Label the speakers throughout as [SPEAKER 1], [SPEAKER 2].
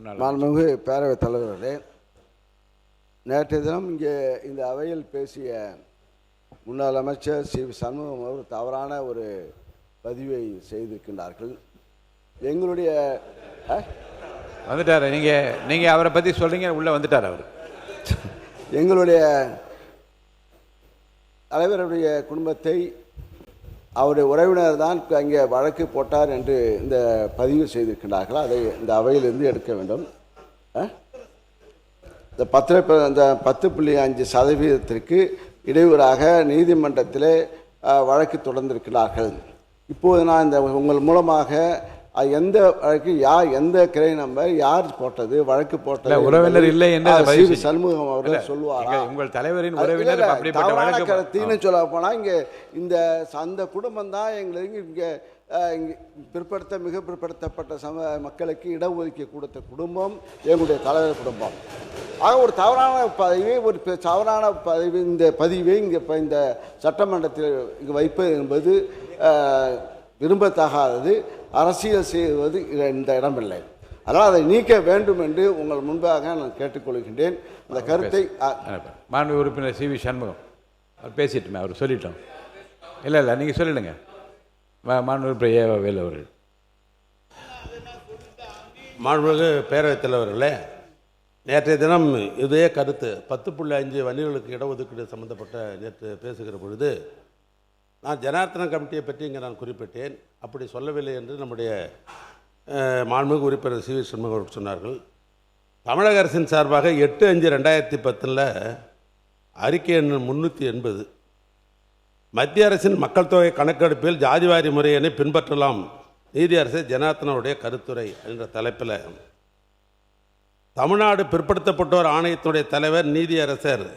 [SPEAKER 1] மாண்புமிகு பேரவைத் தலைவர்களே, நேற்றைய தினம் இங்கே இந்த அவையில் பேசிய முன்னாள் அமைச்சர் சி சண்முகம் அவர் தவறான ஒரு பதிவை செய்திருக்கின்றார்கள். எங்களுடைய
[SPEAKER 2] வந்துட்டார். நீங்கள் அவரை பற்றி சொல்கிறீங்க, உள்ளே வந்துட்டார் அவர்.
[SPEAKER 1] எங்களுடைய தலைவருடைய குடும்பத்தை அவருடைய உறவினர் தான் அங்கே வழக்கு போட்டார் என்று இந்த பதிவு செய்திருக்கின்றார்கள். அதை இந்த அவையிலிருந்து எடுக்க வேண்டும். இந்த 10.5% இடையூறாக நீதிமன்றத்திலே வழக்கு தொடர்ந்திருக்கிறார்கள். இப்போது நான் இந்த உங்கள் மூலமாக எந்த வழக்கு எந்த கிளை நம்பர் யார் போட்டது வழக்கு போட்டது
[SPEAKER 2] உறவினர் இல்லை என்று
[SPEAKER 1] சண்முகம் அவர்கள் சொல்லுவாரா?
[SPEAKER 2] உங்கள் தலைவரின் உறவினர்
[SPEAKER 1] கருத்தின்னு சொல்ல போனா இங்க இந்த அந்த குடும்பம் தான் எங்களுக்கு இங்கே மிக பிற்படுத்தப்பட்ட மக்களுக்கு இடஒதுக்கீடு கொடுத்த குடும்பம் எங்களுடைய தலைவர் குடும்பம். ஆக ஒரு தவறான பதிவை இந்த பதிவை இந்த சட்டமன்றத்தில் இங்கு வைப்பது என்பது விரும்பத்தகாதது, அரசியல் செய்வது இந்த இடமில்லை. அதனால் அதை நீக்க வேண்டும் என்று உங்கள் முன்பாக நான் கேட்டுக்கொள்கின்றேன். அந்த கருத்தை
[SPEAKER 2] மாண்பு உறுப்பினர் சி வி சண்முகம் அவர் பேசிட்டுமே, அவர் சொல்லிட்டோம். இல்லை நீங்கள் சொல்லிடுங்க. மாண்பு உறுப்பினர் வேலு அவர்கள்.
[SPEAKER 3] மாண்புமிகு பேரவைத் தலைவர்களே, நேற்றைய தினம் இதே கருத்து 10.5 வன்னியர்களுக்கு இடஒதுக்கீடு சம்பந்தப்பட்ட நேற்று பேசுகிற பொழுது நான் ஜனார்த்தன கமிட்டியை பற்றி இங்கே நான் குறிப்பிட்டேன். அப்படி சொல்லவில்லை என்று நம்முடைய மாண்புமிகு உறுப்பினர் சி வி சண்முகம் அவர்கள் சொன்னார்கள். தமிழக அரசின் சார்பாக 8/5/2010 அறிக்கை எண் 380 மத்திய அரசின் மக்கள் தொகை கணக்கெடுப்பில் ஜாதிவாரி முறையினை பின்பற்றலாம், நீதி அரசு ஜனார்த்தனுடைய கருத்துரை என்ற தலைப்பில் தமிழ்நாடு பிற்படுத்தப்பட்டோர் ஆணையத்தினுடைய தலைவர் நீதியரசர்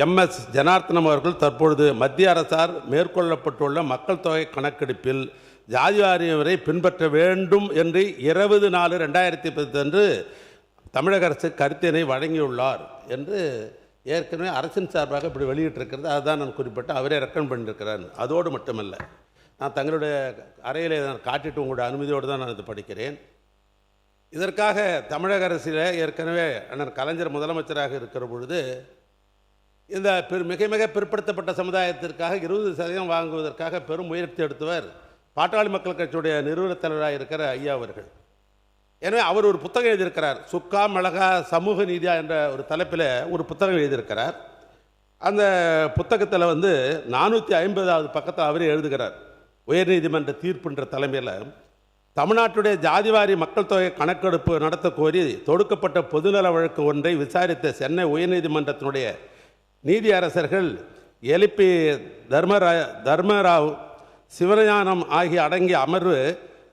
[SPEAKER 3] MS ஜனார்த்தனம் அவர்கள் தற்பொழுது மத்திய அரசால் மேற்கொள்ளப்பட்டுள்ள மக்கள் தொகை கணக்கெடுப்பில் ஜாதிவாரி முறை பின்பற்ற வேண்டும் என்று 20/4/2010 அன்று தமிழக அரசு கருத்தினை வழங்கியுள்ளார் என்று ஏற்கனவே அரசின் சார்பாக இப்படி வெளியிட்டிருக்கிறது. அதுதான் நான் குறிப்பிட்டு அவரே ரெக்கமெண்ட் பண்ணியிருக்கிறார். அதோடு மட்டுமல்ல, நான் தங்களுடைய அறையில் நான் காட்டிட்டு உங்களுடைய அனுமதியோடு தான் நான் இது படிக்கிறேன். இதற்காக தமிழக அரசில் ஏற்கனவே அண்ணன் கலைஞர் முதலமைச்சராக இருக்கிற பொழுது இந்த மிக மிக பிற்படுத்தப்பட்ட சமுதாயத்திற்காக 20% வாங்குவதற்காக பெரும் முயற்சி எடுத்தவர் பாட்டாளி மக்கள் கட்சியுடைய நிறுவனத் தலைவராக இருக்கிற ஐயா அவர்கள். எனவே அவர் ஒரு புத்தகம் எழுதியிருக்கிறார், சுக்கா மிளகா சமூக நீதியா என்ற ஒரு தலைப்பில் ஒரு புத்தகம் எழுதியிருக்கிறார். அந்த புத்தகத்தில் 450வது பக்கத்தில் அவரே எழுதுகிறார். உயர்நீதிமன்ற தீர்ப்புன்ற தலைமையில் தமிழ்நாட்டுடைய ஜாதிவாரி மக்கள் தொகை கணக்கெடுப்பு நடத்த கோரி தொடுக்கப்பட்ட பொதுநல வழக்கு ஒன்றை விசாரித்த சென்னை உயர்நீதிமன்றத்தினுடைய நீதி அரசர்கள் எலிபி தர்மராவ் சிவஞானம் ஆகிய அடங்கிய அமர்வு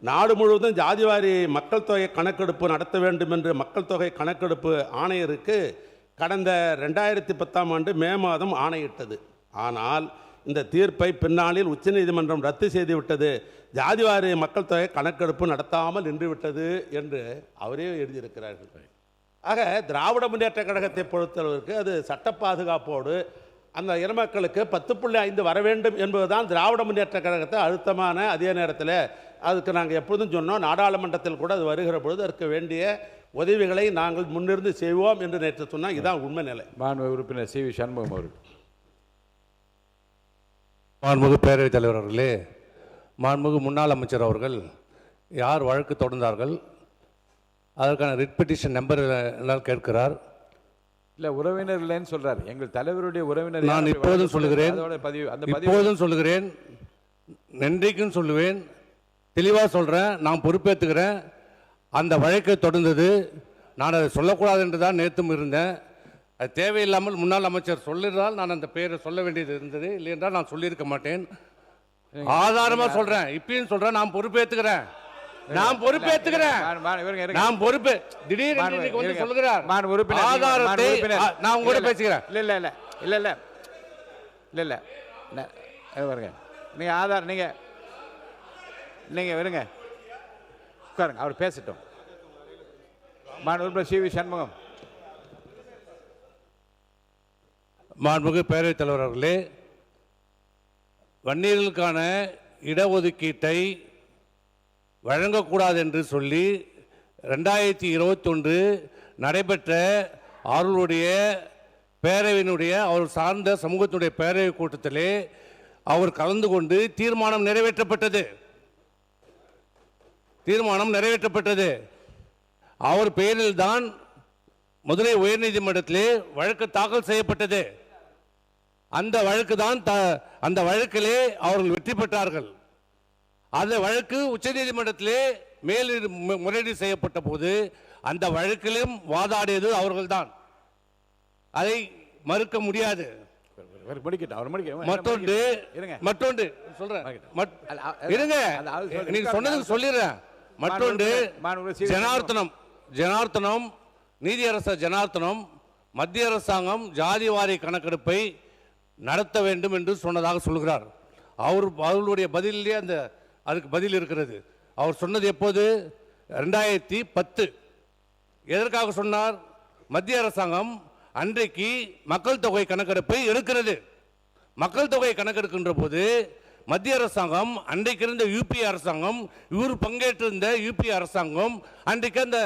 [SPEAKER 3] நாடு முழுவதும் ஜாதிவாரி மக்கள் தொகை கணக்கெடுப்பு நடத்த வேண்டும் என்று மக்கள் தொகை கணக்கெடுப்பு ஆணையருக்கு கடந்த 2010 மே மாதம் ஆணையிட்டது. ஆனால் இந்த தீர்ப்பை பின்னாளில் உச்சநீதிமன்றம் ரத்து செய்துவிட்டது, ஜாதிவாரி மக்கள் தொகை கணக்கெடுப்பு நடத்தாமல் நின்றுவிட்டது என்று அவரே எழுதியிருக்கிறார்கள். ஆக திராவிட முன்னேற்ற கழகத்தை பொறுத்தளவிற்கு அது சட்ட பாதுகாப்போடு அந்த இனமக்களுக்கு 10.5 வர வேண்டும் என்பதுதான் திராவிட முன்னேற்ற கழகத்தை அழுத்தமான, அதே நேரத்தில் அதுக்கு நாங்கள் எப்பொழுதும் சொன்னோம், நாடாளுமன்றத்தில் கூட அது வருகிற பொழுது அதற்கு வேண்டிய உதவிகளை நாங்கள் முன்னிருந்து செய்வோம் என்று நேற்று சொன்னால் இதுதான் உண்மை நிலை.
[SPEAKER 2] மாண்புமிகு உறுப்பினர் சி வி சண்முகம் அவர்கள்.
[SPEAKER 4] மாண்புமிகு பேரவைத் தலைவர் அவர்களே, மாண்புமிகு முன்னாள் அமைச்சர் அவர்கள் யார் வழக்கு தொடர்ந்தார்கள், அதற்கான ரிட் பெட்டிஷன் நம்பர் எல்லாம் கேட்கிறார்.
[SPEAKER 2] இல்லை, உறவினர் இல்லைன்னு சொல்றார். எங்கள் தலைவருடைய உறவினர்.
[SPEAKER 4] நான் இப்போதும் சொல்லுகிறேன், நன்றிக்கும் சொல்லுவேன், தெளிவாக சொல்கிறேன், நான் பொறுப்பேற்றுக்கிறேன். அந்த வழக்கை தொடர்ந்தது. நான் அதை சொல்லக்கூடாது என்று தான் நேற்றும் இருந்தேன். அது தேவையில்லாமல் முன்னாள் அமைச்சர் சொல்லியிருந்தால் நான் அந்த பெயரை சொல்ல வேண்டியது இருந்தது, இல்லை என்றால் நான் சொல்லியிருக்க மாட்டேன். ஆதாரமாக சொல்கிறேன், இப்பயும் சொல்கிறேன், நான் பொறுப்பேற்றுக்கிறேன். திடீரென்று வந்து சொல்கிறார் ஆதாரத்தை நான் உங்களோட பேசுகிறேன்.
[SPEAKER 2] இல்ல வருங்க, நீங்க ஆதார் நீங்க வருங்க, உட்காருங்க, அவர் பேசட்டும். மாண்புமிகு சி வி சண்முகம்.
[SPEAKER 4] மாண்புமிகு பேரவைத் தலைவர் அவர்களே, வன்னியர்களுக்கான இடஒதுக்கீட்டை வழங்கக்கூடாது என்று சொல்லி 2021 நடைபெற்ற அவர்களுடைய பேரவையினுடைய அவர் சார்ந்த சமூகத்தினுடைய பேரவை கூட்டத்திலே அவர் கலந்து கொண்டு தீர்மானம் நிறைவேற்றப்பட்டது. அவர் பெயரில் தான் மதுரை உயர்நீதிமன்றத்திலே வழக்கு தாக்கல் செய்யப்பட்டது. அந்த வழக்கிலே அவர்கள் வெற்றி பெற்றார்கள். அந்த வழக்கு உச்சநீதிமன்றத்திலே முறையீடு செய்யப்பட்ட போது அந்த வழக்கிலும் வாதாடியது அவர்கள்தான். அதை மறுக்க முடியாது. மற்றொன்று சொல்றேன், நீங்க சொன்னதுக்கு சொல்லிடுறேன். மற்றொன்று ஜனார்த்தனம் நீதியரசர் ஜனார்த்தனம் மத்திய அரசாங்கம் ஜாதிவாரி கணக்கெடுப்பை நடத்த வேண்டும் என்று சொன்னதாக சொல்கிறார். அவர்களுடைய பதிலே அதுக்கு பதில் இருக்கிறது. அவர் சொன்னது எப்போது? 2010. எதற்காக சொன்னார்? மத்திய அரசாங்கம் அன்றைக்கு மக்கள் தொகை கணக்கெடுப்பை எடுக்கிறது. மக்கள் தொகை கணக்கெடுக்கின்ற போது மத்திய அரசாங்கம் அன்றைக்கு இருந்த யூபி அரசாங்கம், இவர் பங்கேற்றிருந்த யூபி அரசாங்கம் அன்றைக்கு அந்த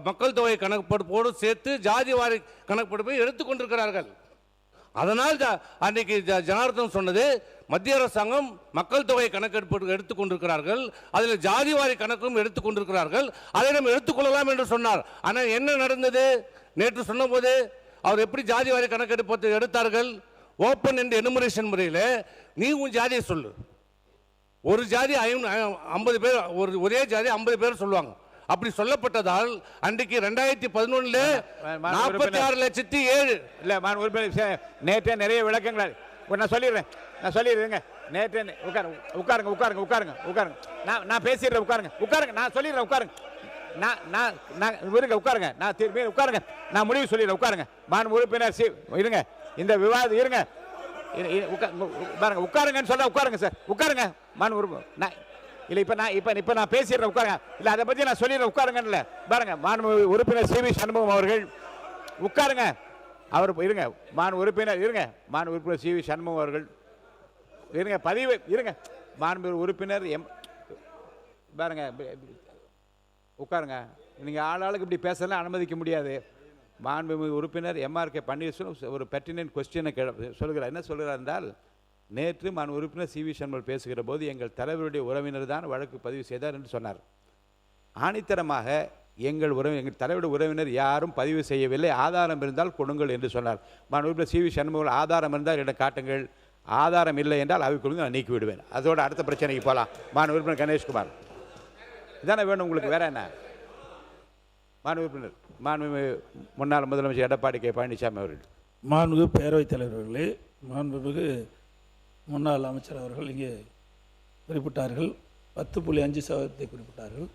[SPEAKER 4] மக்கள் தொகை கணக்கெடுப்போடு சேர்த்து ஜாதிவாரி கணக்கெடுப்பை எடுத்துக்கொண்டிருக்கிறார்கள். அதனால் அன்றைக்கு ஜனார்த்தனம் சொன்னது, மத்திய அரசாங்கம் மக்கள் தொகை கணக்கெடுப்பு எடுத்துக்கொண்டிருக்கிறார்கள், அதில் ஜாதிவாரி கணக்கும் எடுத்துக்கொண்டிருக்கிறார்கள், அதை நம்ம எடுத்துக்கொள்ளலாம் என்று சொன்னார். ஆனால் என்ன நடந்தது? நேற்று சொன்னபோது அவர் எப்படி ஜாதிவாரி கணக்கெடுப்பு எடுத்தார்கள்? ஓப்பன் என்ற எனுமரேஷன் முறையில் நீ உன் ஜாதியை சொல்லு. ஒரு ஜாதி 50 பேர், ஒரே ஜாதி 50 பேர் சொல்லுவாங்க. அப்படி சொல்லப்பட்டதால் அன்றைக்கு 2011 46,07,000
[SPEAKER 2] இல்ல நேற்றே நிறைய விளக்கங்கள் நான் சொல்லிடுறேங்க. நேற்றே உட்காருங்க. நான் பேசிடுறேன். உட்காருங்க. நான் சொல்லிடுறேன். உட்காருங்க. உட்காருங்க. உட்காருங்க. நான் முடிவு சொல்லிடுறேன். உட்காருங்க. மாண்பு உறுப்பினர் இருங்க. இந்த விவாதம் இருங்க. உட்காருங்கன்னு சொல்ல உட்காருங்க சார். உட்காருங்க. மாண்பு உறுப்பினர் இல்ல இப்ப நான் பேசிடுறேன். உட்காருங்க. இல்ல அதை பத்தி நான் சொல்லிடுறேன். உட்காருங்கன்னு பாருங்க. மாண்பு உறுப்பினர் சி வி சண்முகம் அவர்கள் உட்காருங்க. அவர் இருங்க. மாண்பு உறுப்பினர் இருங்க. மாண்பு உறுப்பினர் சி வி சண்முகம் அவர்கள் இருங்க. பதிவு இருங்க. மாண்பு உறுப்பினர் பாருங்க. உட்காருங்க. நீங்க ஆளாளுக்கு இப்படி பேசலாம் அனுமதிக்க முடியாது. மாண்பு உறுப்பினர் MRK பன்னீர்செல்வம் ஒரு பெர்டினன்ட் கொஸ்டினை சொல்கிறார். என்ன சொல்கிறார் என்றால், நேற்று மாண்பு உறுப்பினர் சி வி சண்முகம் பேசுகிற போது எங்கள் தலைவருடைய உறவினர் தான் வழக்கு பதிவு செய்தார் என்று சொன்னார். ஆணித்தரமாக எங்கள் தலைவருடைய உறவினர் யாரும் பதிவு செய்யவில்லை, ஆதாரம் இருந்தால் கொடுங்கள் என்று சொன்னார். மாண்பு உறுப்பினர் சி வி சண்முகம் ஆதாரம் இருந்தால் இடம் காட்டுங்கள், ஆதாரம் இல்லை என்றால் அவை கொடுங்க, நான் நீக்கி விடுவேன். அதோட அடுத்த பிரச்சனைக்கு போகலாம். மாண்பு உறுப்பினர் கணேஷ்குமார் இதானே வேணும் உங்களுக்கு, வேற என்ன? மாண்பு உறுப்பினர் முன்னாள் முதலமைச்சர் எடப்பாடி கே பழனிசாமி அவர்கள்.
[SPEAKER 5] மாண்புமிகு பேரவைத் தலைவர்களே, மாண்புமிகு முன்னாள் அமைச்சர் அவர்கள் இங்கே குறிப்பிட்டார்கள், 10.5% குறிப்பிட்டார்கள்.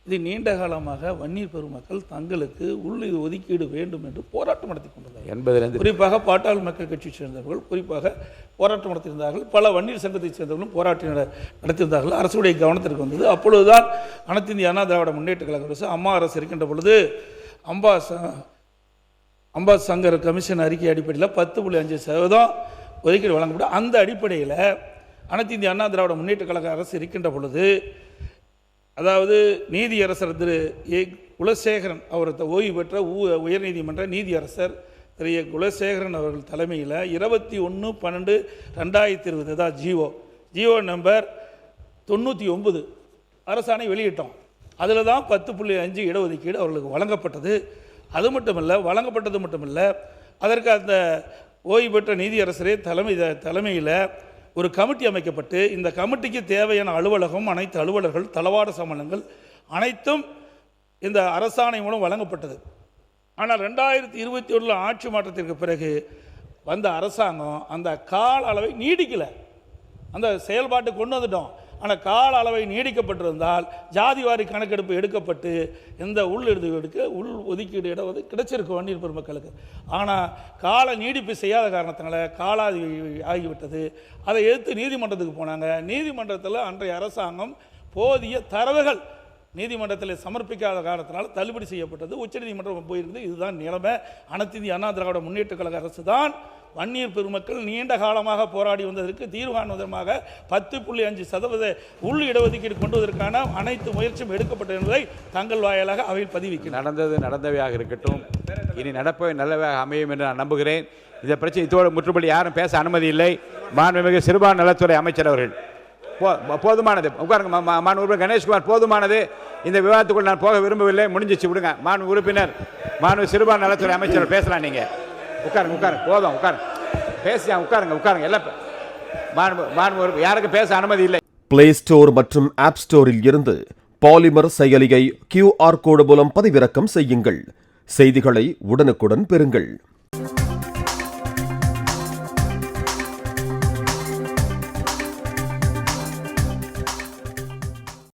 [SPEAKER 5] இது நீண்ட காலமாக வன்னியர் பெருமக்கள் தங்களுக்கு உள் ஒதுக்கீடு வேண்டும் என்று போராட்டம் நடத்தி கொண்டிருந்தார்கள். குறிப்பாக பாட்டாளி மக்கள் கட்சியை சேர்ந்தவர்கள் குறிப்பாக போராட்டம் நடத்தியிருந்தார்கள். பல வன்னியர் சங்கத்தைச் சேர்ந்தவர்களும் போராட்டம் நடத்தியிருந்தார்கள். அரசுடைய கவனத்திற்கு வந்தது. அப்பொழுதுதான் அனைத்து இந்திய அண்ணா திராவிட முன்னேற்ற கழக அரசு, அம்மா அரசு இருக்கின்ற பொழுது அம்பா சங்கர் கமிஷன் அறிக்கை அடிப்படையில் 10.5% ஒதுக்கீடு வழங்கப்படும். அந்த அடிப்படையில் அனைத்து இந்திய அண்ணா திராவிட முன்னேற்ற கழக அரசு இருக்கின்ற பொழுது, அதாவது நீதியரசர் திரு குலசேகரன் அவர் ஓய்வு பெற்ற உயர்நீதிமன்ற நீதியரசர் திரு குலசேகரன் அவர்கள் தலைமையில் 21/12/2020 தான் ஜிஓ நம்பர் 99 அரசாணை வெளியிட்டோம். அதில் தான் 10.5 இடஒதுக்கீடு அவர்களுக்கு வழங்கப்பட்டது. அது மட்டுமல்ல, வழங்கப்பட்டது மட்டுமல்ல, அதற்கு அந்த ஓய்வு பெற்ற நீதியரசரே தலைமையில் ஒரு கமிட்டி அமைக்கப்பட்டு, இந்த கமிட்டிக்கு தேவையான அலுவலகம், அனைத்து அலுவலர்கள், தளவாட சம்பளங்கள் அனைத்தும் இந்த அரசாணை மூலம் வழங்கப்பட்டது. ஆனால் 2021 ஆட்சி மாற்றத்திற்கு பிறகு வந்த அரசாங்கம் அந்த கால அளவை நீடிக்கலை. அந்த செயல்பாட்டு கொண்டு வந்துட்டோம். ஆனால் கால அளவை நீடிக்கப்பட்டிருந்தால் ஜாதிவாரி கணக்கெடுப்பு எடுக்கப்பட்டு இந்த உள் ஒதுக்கீடு இடம் கிடைச்சிருக்கும் வன்னியர் பெருமக்களுக்கு. ஆனால் கால நீடிப்பு செய்யாத காரணத்தினால காலாதி ஆகிவிட்டது. அதை எதிர்த்து நீதிமன்றத்துக்கு போனாங்க. நீதிமன்றத்தில் அன்றைய அரசாங்கம் போதிய தரவுகள் நீதிமன்றத்தில் சமர்ப்பிக்காத காரணத்தினால் தள்ளுபடி செய்யப்பட்டது. உச்சநீதிமன்றம் போயிருந்தது. இதுதான் நிலைமை. அனைத்து இந்திய அண்ணா திராவிட முன்னேற்ற கழக அரசு தான் வன்னியர் பெருமக்கள் நீண்ட காலமாக போராடி வந்ததற்கு தீர்வு காணுவதற்காக 10.5% உள் இடஒதுக்கீடு கொண்டுவதற்கான அனைத்து முயற்சியும் எடுக்கப்பட்டது என்பதை தங்கள் வாயிலாக அவையில் பதிவிக்கிறேன்.
[SPEAKER 2] நடந்தது நடந்தவையாக இருக்கட்டும், இனி நடப்பவை நல்லவையாக அமையும் என்று நான் நம்புகிறேன். இந்த பிரச்சனை இதோடு முற்றுப்படி யாரும் பேச அனுமதி இல்லை. மாண்புமிகு சிறுபான்மை நலத்துறை அமைச்சர் அவர்கள் போதுமானது. உட்காருங்க. மாண்பு உறுப்பினர் கணேஷ்குமார், போதுமானது. இந்த விவாதத்துக்குள் நான் போக விரும்பவில்லை. முடிஞ்சிச்சு, விடுங்க. மாண்பு உறுப்பினர், மாண்பு சிறுபான்மை நலத்துறை அமைச்சர் பேசலாம். நீங்க உட்காருங்க, உட்காருங்க. போதும், உட்காருங்க. பேசியா, உட்காருங்க, உட்காருங்க. எல்லாம் மாண்பு யாருக்கு பேச அனுமதி இல்லை.
[SPEAKER 6] பிளே ஸ்டோர் மற்றும் ஆப் ஸ்டோரில் இருந்து பாலிமர் செயலியை QR கோடு மூலம் பதிவிறக்கம் செய்யுங்கள். செய்திகளை உடனுக்குடன் பெறுங்கள்.